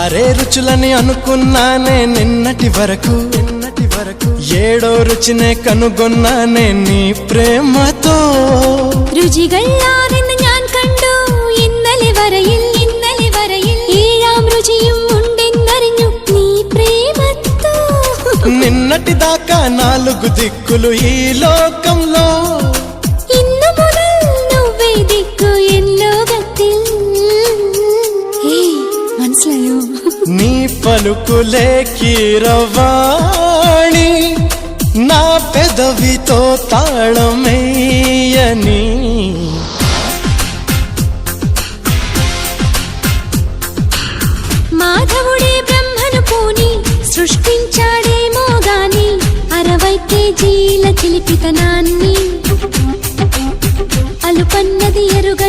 ఆరే రుచులని అనుకున్నానే నిన్నటి వరకు ఏడో రుచినే కనుగొన్నానే నీ ప్రేమతో രുചികളാണെന്ന് ഞാൻ കണ്ടു ഇന്നലെ വരയിൽ ഏഴാം രുചിയും ഉണ്ടെന്നറിഞ്ഞു നീ പ്രേമത്തോ నిన్నటి దాకా నాలుగు దిక్కులు ఈ లోకంలో ഇന്നു മുതൽ నువ్వే దిక్కు ఎన్ లోകത്തിൽ മനസ്സിലായോ నీ పలుకులే కీరవాణి నా పెదవితో తాళమేయని మాధవుడే బ్రహ్మను పూని సృష్టించాడేమో గాని 60 కేజీల చిలిపితనాన్ని అలుపన్నది ఎరుగ